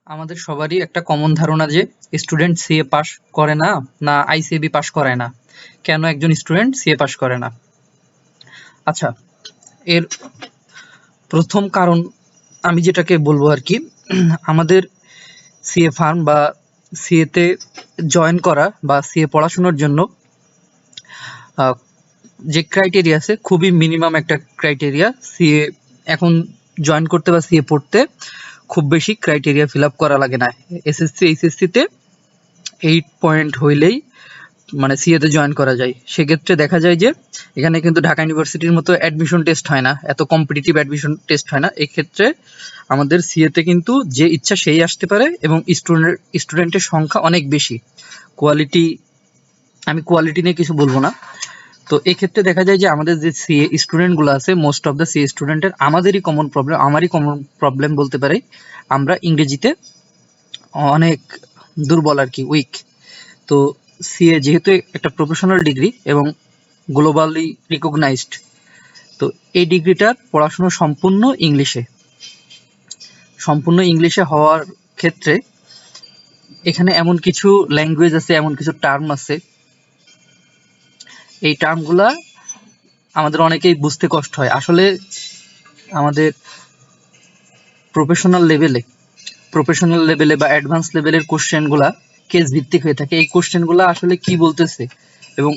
আমাদের সবারই একটা কমন ধারণা যে স্টুডেন্ট সিএ পাস করে না, না আইসিএবি পাস করে না। কেন একজন স্টুডেন্ট সিএ পাস করে না? আচ্ছা, এর প্রথম কারণ আমি যেটাকে বলবো আর কি, আমাদের সিএ ফার্ম বা সিএ তে জয়েন করা বা সিএ পড়াশোনার জন্য আহ, যে ক্রাইটেরিয়া আছে খুবই মিনিমাম একটা ক্রাইটেরিয়া। সিএ এখন জয়েন করতে বা সিএ পড়তে খুব বেশি ক্রাইটেরিয়া ফিল আপ করা লাগে না। এসএসসি এইচএসসি তে 8 পয়েন্ট হইলেই মানে সিএ তে জয়েন করা যায়। সেক্ষেত্রে দেখা যায় যে এখানে কিন্তু ঢাকা ইউনিভার্সিটির মতো অ্যাডমিশন টেস্ট হয় না, এত কম্পিটিটিভ অ্যাডমিশন টেস্ট হয় না। এক্ষেত্রে আমাদের সিএ তে কিন্তু যে ইচ্ছা সেই আসতে পারে এবং স্টুডেন্টের সংখ্যা অনেক বেশি। কোয়ালিটি, আমি কোয়ালিটি নিয়ে কিছু বলবো না। তো এক্ষেত্রে দেখা যায় যে আমাদের যে সিএ স্টুডেন্ট গুলো আছে, মোস্ট অফ দ্য সিএ স্টুডেন্টের আমারই কমন প্রবলেম বলতে পারি, আমরা ইংরেজিতে অনেক দুর্বল আর কি, উইক। তো সিএ যেহেতু একটা প্রফেশনাল ডিগ্রি এবং গ্লোবালি রিকগনাইজড, তো এই ডিগ্রিটার পড়াশোনা সম্পূর্ণ ইংলিশে হওয়ার ক্ষেত্রে এখানে এমন কিছু ল্যাঙ্গুয়েজ আছে, এমন কিছু টার্ম আছে, এই টার্মগুলা আমাদের অনেকেই বুঝতে কষ্ট হয়। আসলে আমাদের প্রফেশনাল লেভেলে বা অ্যাডভান্স লেভেলের কোশ্চেনগুলা কেস ভিত্তিক হয়ে থাকে। এই কোশ্চেনগুলা আসলে কি বলতেছে এবং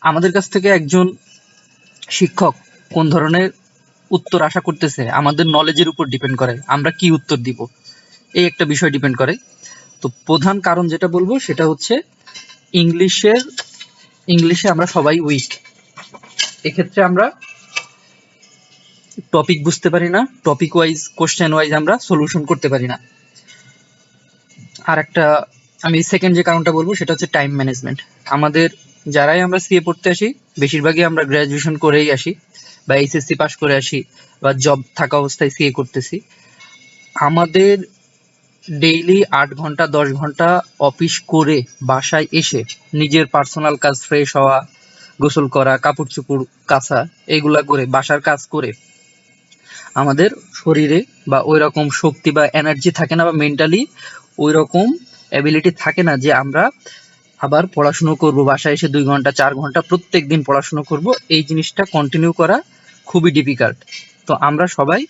আমাদের কাছ থেকে একজন শিক্ষক কোন ধরনের উত্তর আশা করতেছে আমাদের নলেজের উপর ডিপেন্ড করে, আমরা কি উত্তর দিব এই একটা বিষয় ডিপেন্ড করে। তো প্রধান কারণ যেটা বলবো সেটা হচ্ছে ইংলিশে আমরা সবাই উইক। এক্ষেত্রে আমরা টপিক বুঝতে পারি না, টপিক ওয়াইজ কোশ্চেন ওয়াইজ আমরা সলিউশন করতে পারি না। আর একটা আমি সেকেন্ড যে কারণটা বলবো সেটা হচ্ছে টাইম ম্যানেজমেন্ট। আমাদের যারাই আমরা সিএ পড়তে আসি বেশিরভাগই আমরা গ্র্যাজুয়েশন করেই আসি বা এইচএসসি পাস করে আসি বা জব থাকা অবস্থায় সিএ করতেছি। আমাদের ডেইলি 8 ঘন্টা 10 ঘন্টা অফিস করে বাসায় এসে নিজের পার্সোনাল কাজ, ফ্রেশ হওয়া, গোসল করা, কাপড় চোপড় কাচা, এইগুলা করে বাসার কাজ করে আমাদের শরীরে বা ওই রকম শক্তি বা এনার্জি থাকে না, বা মেন্টালি ওই রকম অ্যাবিলিটি থাকে না যে আমরা আবার পড়াশুনো করব, বাসায় এসে 2 ঘন্টা 4 ঘন্টা প্রত্যেক দিন পড়াশুনো করব। এই জিনিসটা কন্টিনিউ করা খুবই ডিফিকাল্ট। তো আমরা সবাই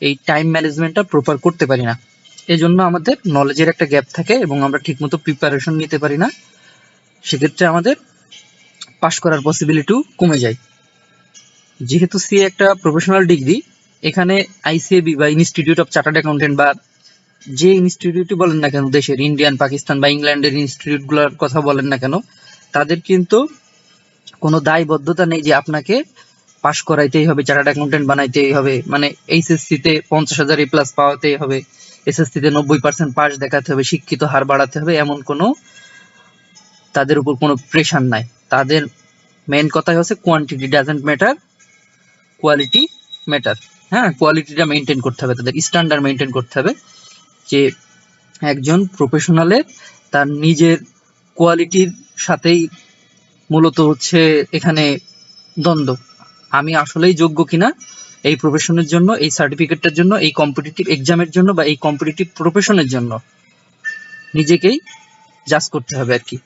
এই টাইম ম্যানেজমেন্টটা প্রপার করতে পারি না। এই জন্য আমাদের নলেজের একটা গ্যাপ থাকে এবং আমরা ঠিকমতো প্রিপারেশন নিতে পারি না। সেক্ষেত্রে আমাদের পাশ করার পসিবিলিটিও কমে যায়। যেহেতু সিএ একটা প্রফেশনাল ডিগ্রি, এখানে আইসিএবি বা ইনস্টিটিউট অফ চার্টার্ড অ্যাকাউন্টেন্ট বা যে ইনস্টিটিউটই বলেন না কেন, দেশের ইন্ডিয়ান, পাকিস্তান বা ইংল্যান্ডের ইনস্টিটিউটগুলোর কথা বলেন না কেন, তাদের কিন্তু কোনো দায়বদ্ধতা নেই যে আপনাকে পাশ করাইতেই হবে, চার্টার্ড অ্যাকাউন্টেন্ট বানাইতেই হবে, মানে এইচএসসি তে 50,000 এ প্লাস পাওয়াতেই হবে, এসএসসি তে 90% পাস দেখাতে হবে, শিক্ষিত হার বাড়াতে হবে, এমন কোনো তাদের উপর কোনো প্রেশার নাই। তাদের মেইন কথাই হচ্ছে quantity doesn't matter, quality matter. হ্যাঁ, কোয়ালিটিটা মেনটেন করতে হবে, তাদের স্ট্যান্ডার্ড মেনটেন করতে হবে যে একজন প্রফেশনালের তার নিজের কোয়ালিটির সাথেই মূলত হচ্ছে এখানে দ্বন্দ্ব। আমি আসলেই যোগ্য কিনা এই প্রফেশনের জন্য, এই সার্টিফিকেটটার জন্য, এই কম্পিটিটিভ এক্সামের জন্য বা এই কম্পিটিটিভ প্রফেশনের জন্য নিজেকেই জাজ করতে হবে আর কি।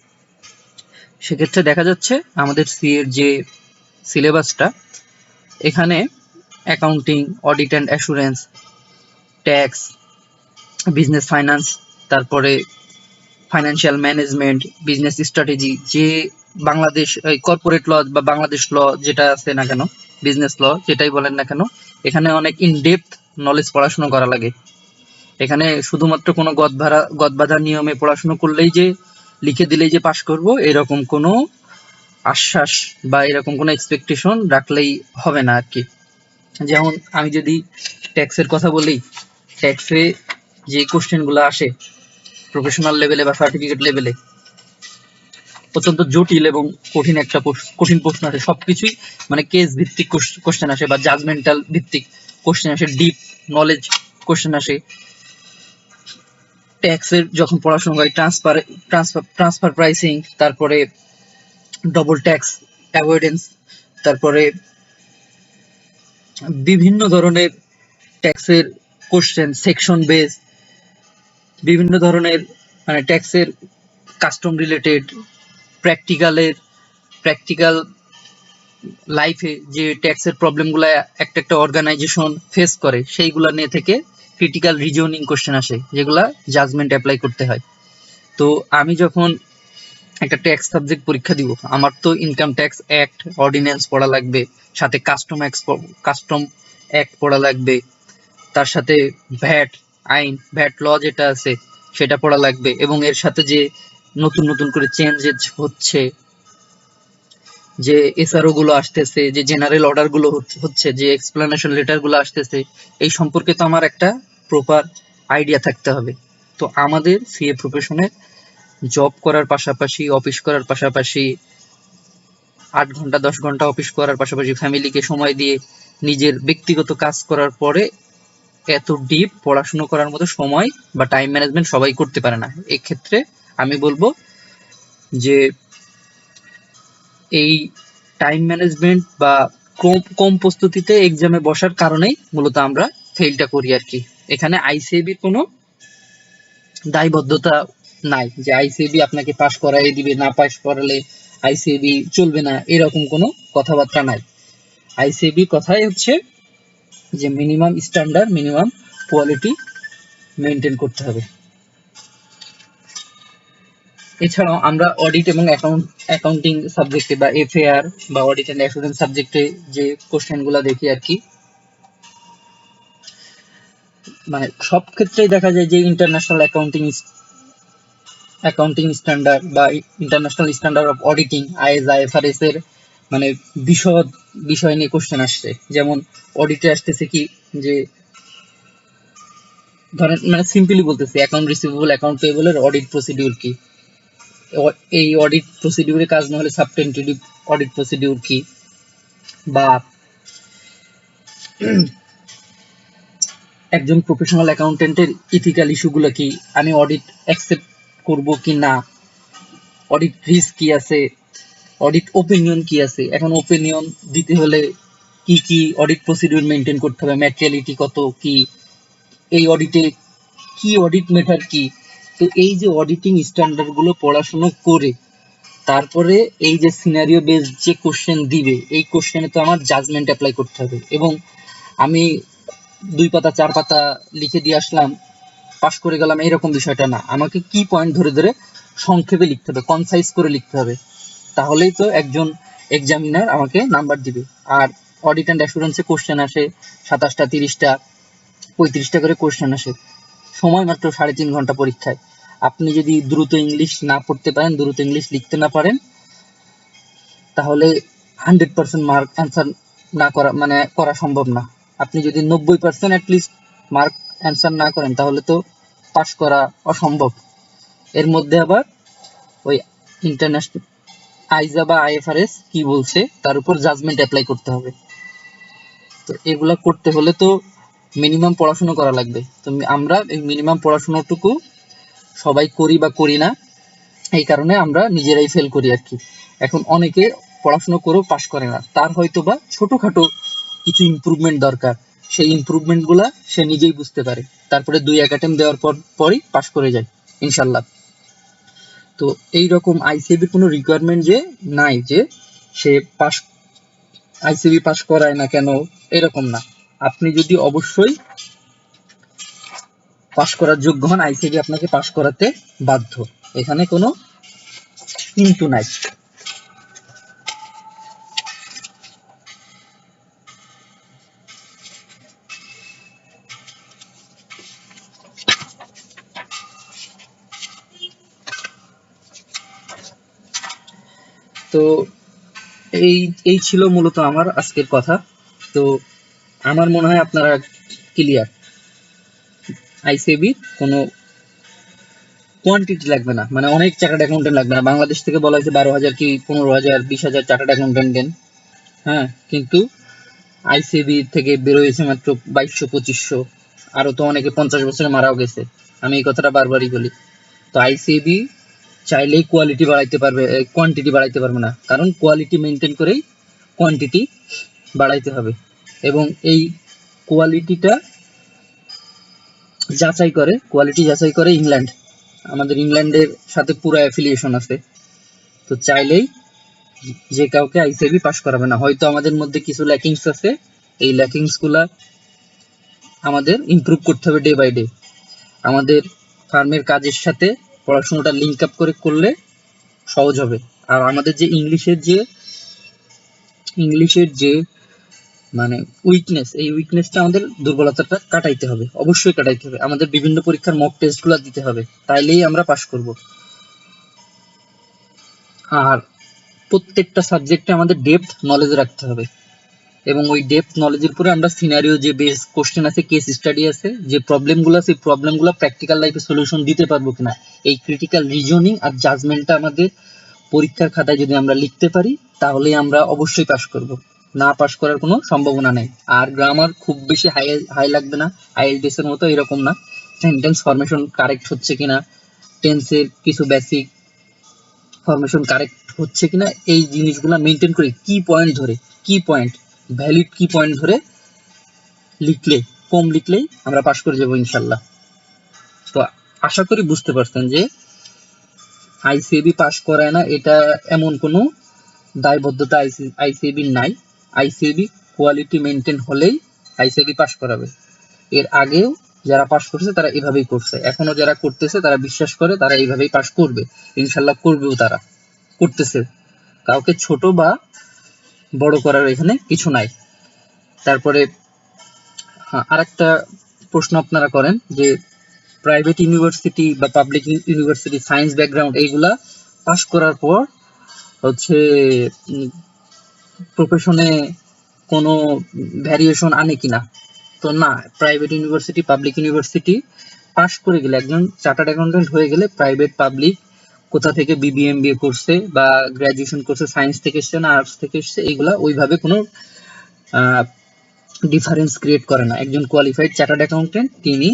সেক্ষেত্রে দেখা যাচ্ছে আমাদের সি এর যে সিলেবাসটা, এখানে accounting, audit and assurance, tax, business finance, তারপরে ফাইন্যান্সিয়াল ম্যানেজমেন্ট, বিজনেস স্ট্র্যাটেজি, যে বাংলাদেশ কর্পোরেট ল বা বাংলাদেশ ল যেটা আছে না কেন, বিজনেস ল যেটাই বলেন না কেন, এখানে অনেক ইন ডেপথ নলেজ পড়াশোনা করা লাগে। এখানে শুধুমাত্র কোনো গদ বাঁধা নিয়মে পড়াশোনা করলেই যে, লিখে দিলেই যে পাশ করব এরকম কোনো আশ্বাস বা এরকম কোনো এক্সপেকটেশন রাখলেই হবে না আর কি। যেমন আমি যদি ট্যাক্সের কথা বলি, ট্যাক্সে যে কোশ্চেনগুলো আসে প্রফেশনাল লেভেলে বা সার্টিফিকেট লেভেলে, অত্যন্ত জটিল এবং কঠিন প্রশ্ন আসে। সবকিছুই মানে কেস ভিত্তিক কোশ্চেন আসে বা জাজমেন্টাল ভিত্তিক কোশ্চেন আসে, ডিপ নলেজ কোশ্চেন আসে। ট্যাক্সের যখন পড়াশোনা হয়, ট্রান্সফার প্রাইসিং, তারপরে ডবল ট্যাক্স অ্যাভয়েডেন্স, তারপরে বিভিন্ন ধরনের ট্যাক্সের কোশ্চেন, সেকশন বেস, বিভিন্ন ধরনের মানে ট্যাক্সের কাস্টম রিলেটেড প্র্যাকটিক্যাল লাইফে যে ট্যাক্সের প্রবলেমগুলো একটা একটা অর্গানাইজেশন ফেস করে সেইগুলা নিয়ে থেকে ক্রিটিক্যাল রিজনিং কোশ্চেন আসে, যেগুলা জাজমেন্ট অ্যাপ্লাই করতে হয়। তো আমি যখন একটা ট্যাক্স সাবজেক্ট পরীক্ষা দিব, আমার তো ইনকাম ট্যাক্স অ্যাক্ট অর্ডিন্যান্স পড়া লাগবে, সাথে কাস্টম অ্যাক্ট পড়া লাগবে, তার সাথে ভ্যাট ল যেটা আছে সেটা পড়া লাগবে, এবং এর সাথে যে নতুন নতুন করে চেঞ্জেস হচ্ছে, যে এসআরও গুলো আসতেছে, যে জেনারেল অর্ডার গুলো হচ্ছে, যে এক্সপ্লেনেশন লেটার গুলো আসতেছে, এই সম্পর্কে তো আমার একটা প্রপার আইডিয়া থাকতে হবে। তো আমাদের সিএ প্রফেশনে জব করার পাশাপাশি, অফিস করার পাশাপাশি, 8 ঘন্টা 10 ঘন্টা অফিস করার পাশাপাশি ফ্যামিলিকে সময় দিয়ে নিজের ব্যক্তিগত কাজ করার পরে এত ডিপ পড়াশুনো করার মতো সময় বা টাইম ম্যানেজমেন্ট সবাই করতে পারে না। এক্ষেত্রে আমি বলবো যে এই টাইম ম্যানেজমেন্ট বা কম প্রস্তুতিতে এক্সামে বসার কারণেই মূলত আমরা ফেলটা করি আর কি। এখানে আইসিএবির কোনো দায়বদ্ধতা নাই যে আইসিএবি আপনাকে পাস করাই দিবে, না পাস করালে আইসিএবি চলবে না, এরকম কোনো কথাবার্তা নাই। আইসিএবি কথাই হচ্ছে যে minimum standard, minimum quality maintain করতে হবে। এছাড়াও আমরা অডিট এবং অ্যাকাউন্টিং সাবজেক্টে বা এফএআর বা অডিট অ্যান্ড অ্যাসুরেন্স সাবজেক্টে যে কোশ্চেনগুলো দেখি আর কি, মানে সব ক্ষেত্রেই দেখা যায় যে ইন্টারন্যাশনাল অ্যাকাউন্টিং স্ট্যান্ডার্ড বা international standard of auditing is IFRS এর মানে বিশদ বিষয় নিয়ে কোশ্চেন আসছে। যেমন অডিটে আসতেছে কি, যে ধরেন মানে সিম্পলি বলতেছি, অ্যাকাউন্ট রিসিভেবল অ্যাকাউন্ট পেয়েবল এর অডিট প্রসিডিউর কি, এই অডিট প্রসিডিউরে কাজ না হলে সাবটেন্টেটিভ অডিট প্রসিডিউর কি, বা একজন প্রফেশনাল অ্যাকাউন্টেন্টের ইথিক্যাল ইস্যুগুলো কি, আমি অডিট অ্যাকসেপ্ট করব কি না, অডিট রিস্ক কি আছে, অডিট ওপিনিয়ন কি আছে। এখন ওপিনিয়ন দিতে হলে কি কি অডিট প্রসিডিউর মেনটেন করতে হবে, ম্যাটেরিয়ালিটি কত কি, এই অডিটে কি অডিট মেটার কি। তো এই যে অডিটিং স্ট্যান্ডার্ড গুলো পড়াশোনা করে তারপরে এই যে সিনারিও বেসড যে কোশ্চেন দিবে, এই কোশ্চেনে তো আমার জাজমেন্ট অ্যাপ্লাই করতে হবে। এবং আমি 2 পাতা 4 পাতা লিখে দিয়ে আসলাম, পাস করে গেলাম, এরকম বিষয়টা না। আমাকে কি পয়েন্ট ধরে ধরে সংক্ষেপে লিখতে হবে, কনসাইজ করে লিখতে হবে, তাহলেই তো একজন এক্সামিনার আমাকে নাম্বার দিবে। আর অডিট অ্যান্ড অ্যাসুরেন্সে কোশ্চেন আসে 27টা 30টা 35টা করে কোশ্চেন আসে, সময় মাত্র 3.5 ঘন্টা পরীক্ষায়। আপনি যদি দ্রুত ইংলিশ না পড়তে পারেন, দ্রুত ইংলিশ লিখতে না পারেন, তাহলে 100% মার্ক অ্যান্সার না করা মানে করা সম্ভব না। আপনি যদি 90% অ্যাটলিস্ট মার্ক অ্যান্সার না করেন, তাহলে তো পাস করা অসম্ভব। এর মধ্যে আবার ওই ইন্টারন্যাশনাল আইজা বা আইএফআরএস কি বলছে তার উপর জাজমেন্ট অ্যাপ্লাই করতে হবে। তো এগুলা করতে হলে তো মিনিমাম পড়াশোনা করা লাগবে। তো আমরা এই মিনিমাম পড়াশোনাটুকু সবাই করি বা করি না, এই কারণে আমরা নিজেরাই ফেল করি আর কি। এখন অনেকে পড়াশোনা করেও পাস করে না, তার হয়তো বা ছোটখাটো কিছু ইমপ্রুভমেন্ট দরকার, সেই ইমপ্রুভমেন্ট গুলা সে নিজেই বুঝতে পারে, তারপরে 2-1 অ্যাটেম্প দেওয়ার পরই পাস করে যায় ইনশাল্লাহ। তো এইরকম আইসিএবির কোনো রিকোয়ারমেন্ট যে নাই যে সে পাস, আইসিবি পাস করায় না কেন, এরকম না। আপনি যদি অবশ্যই পাস করার যোগ্য হন, আইসিবি আপনাকে পাস করাতে বাধ্য, এখানে কোনো কিন্তু নাই। তো এই এই ছিল মূলত আমার আজকের কথা। তো আমার মনে হয় আপনারা ক্লিয়ার। আইসিবি কোনো কোয়ান্টিটি লাগবে না, মানে অনেক চার্টার্ড অ্যাকাউন্টেন্ট লাগবে না। বাংলাদেশ থেকে বলা হয়েছে 12,000 কি 15,000 20,000 চার্টার্ড অ্যাকাউন্টেন্ট দেন, হ্যাঁ, কিন্তু আইসিবি থেকে বের হয়েছে মাত্র 2200-2500। আরো তো অনেকে 50 বছরে মারাও গেছে, আমি এই কথাটা বারবারই বলি। তো আইসিবি চাইলেই কোয়ালিটি বাড়াইতে পারবে, কোয়ান্টিটি বাড়াইতে পারবে না, কারণ কোয়ালিটি মেনটেন করেই কোয়ান্টিটি বাড়াইতে হবে। এবং এই কোয়ালিটিটা যাচাই করে, কোয়ালিটি যাচাই করে ইংল্যান্ড। আমাদের ইংল্যান্ডের সাথে পুরো অ্যাফিলিয়েশন আছে। তো চাইলেই যে কাউকে আইসিএবি পাস করাবে না। হয়তো আমাদের মধ্যে কিছু ল্যাকিংস আছে, এই ল্যাকিংস গুলা আমাদের ইমপ্রুভ করতে হবে ডে বাই ডে। আমাদের ফার্মের কাজের সাথে পড়াশোনাটা লিঙ্ক আপ করে করলে সহজ হবে। আর আমাদের যে ইংলিশের যে মানে উইকনেস, এই উইকনেসটা আমাদের দুর্বলতাটা কাটাইতে হবে, অবশ্যই কাটাইতে হবে। আমাদের বিভিন্ন পরীক্ষার মক টেস্ট গুলা দিতে হবে, তাইলেই আমরা পাস করব। আর প্রত্যেকটা সাবজেক্টে আমাদের ডেপথ নলেজ রাখতে হবে, এবং ওই ডেপথ নলেজের উপরে আমরা সিনারিও যে বেস কোশ্চেন আছে, কেস স্টাডি আছে, যে প্রবলেমগুলো আছে, এই প্রবলেমগুলো প্র্যাকটিক্যাল লাইফে সলিউশন দিতে পারবো কিনা, এই ক্রিটিক্যাল রিজনিং আর জাজমেন্টটা আমাদের পরীক্ষার খাতায় যদি আমরা লিখতে পারি, তাহলেই আমরা অবশ্যই পাস করব। না পাস করার কোনো সম্ভাবনা নেই। আর গ্রামার খুব বেশি হাই হাই লাগবে না, আইএলটিএস এর মতো এরকম না। সেন্টেন্স ফরমেশন কারেক্ট হচ্ছে কিনা, টেন্সের কিছু বেসিক ফরমেশন কারেক্ট হচ্ছে কিনা, এই জিনিসগুলো মেনটেন করে কি পয়েন্ট ভ্যালিড কি পয়েন্ট ধরে লিখলে, কম লিখলেই আমরা পাস করে যাবো ইনশাল্লাহ। তো আশা করি বুঝতে পারছেন যে আইসিএবি পাস করায় না, এটা এমন কোনো দায়বদ্ধতা আইসিএবি নাই। আইসিএবি কোয়ালিটি মেনটেন হলেই আইসিএবি পাস করাবে। এর আগেও যারা পাস করছে তারা এভাবেই করছে, এখনো যারা করতেছে তারা বিশ্বাস করে তারা এইভাবেই পাস করবে, ইনশাল্লাহ করবেও, তারা করতেছে। কাউকে ছোট বা বড় করার এখানে কিছু নাই। তারপরে হ্যাঁ, আরেকটা প্রশ্ন আপনারা করেন যে প্রাইভেট ইউনিভার্সিটি বা পাবলিক ইউনিভার্সিটি সায়েন্স ব্যাকগ্রাউন্ড এইগুলা পাস করার পর হচ্ছে প্রফেশনে কোনো ভ্যারিয়েশন আনে কিনা। তো না, private university public university pass করে গেলে, একজন চার্টার্ড অ্যাকাউন্টেন্ট হয়ে গেলে, প্রাইভেট পাবলিক কোথা থেকে বিবিএমবিএ করছে বা গ্রাজুয়েশন করছে, সায়েন্স থেকে এসছে না আর্টস থেকে এসছে, এগুলা ওইভাবে কোনো ডিফারেন্স ক্রিয়েট করে না। একজন কোয়ালিফাইড চার্টার্ড অ্যাকাউন্টেন্ট তিনি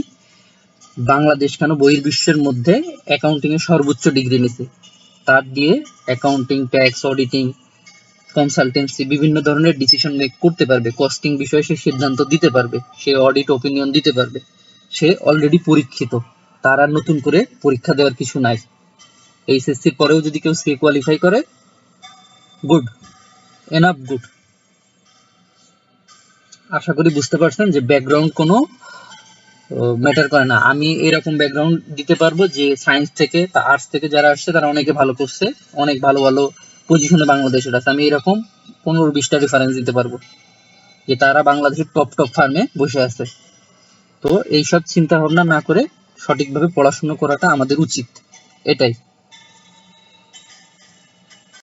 বাংলাদেশ কেন বহির্বিশ্বের মধ্যে অ্যাকাউন্টিং এর সর্বোচ্চ ডিগ্রি নিছে, তার দিয়ে অ্যাকাউন্টিং, ট্যাক্স, অডিটিং, কনসালটেন্সি বিভিন্ন ধরনের ডিসিশন মেক করতে পারবে, কস্টিং বিষয়ে সে সিদ্ধান্ত দিতে পারবে, সে অডিট ওপিনিয়ন দিতে পারবে, সে অলরেডি পরীক্ষিত, তার আর নতুন করে পরীক্ষা দেওয়ার কিছু নাই। এইচএসসির পরেও যদি কেউ সি কোয়ালিফাই করে, গুড, এনাফ গুড। আশা করি বুঝতে পারছেন যে ব্যাকগ্রাউন্ড কোনো ম্যাটার করে না। আমি এরকম ব্যাকগ্রাউন্ড দিতে পারবো যে সায়েন্স থেকে বা আর্টস থেকে যারা আসছে তারা অনেকে ভালো করছে, অনেক ভালো ভালো পজিশনে বাংলাদেশের আছে, আমি এরকম 15-20টা রেফারেন্স দিতে পারবো যে তারা বাংলাদেশের টপ টপ ফার্মে বসে আছে। তো এইসব চিন্তা ভাবনা না করে সঠিকভাবে পড়াশোনা করাটা আমাদের উচিত, এটাই।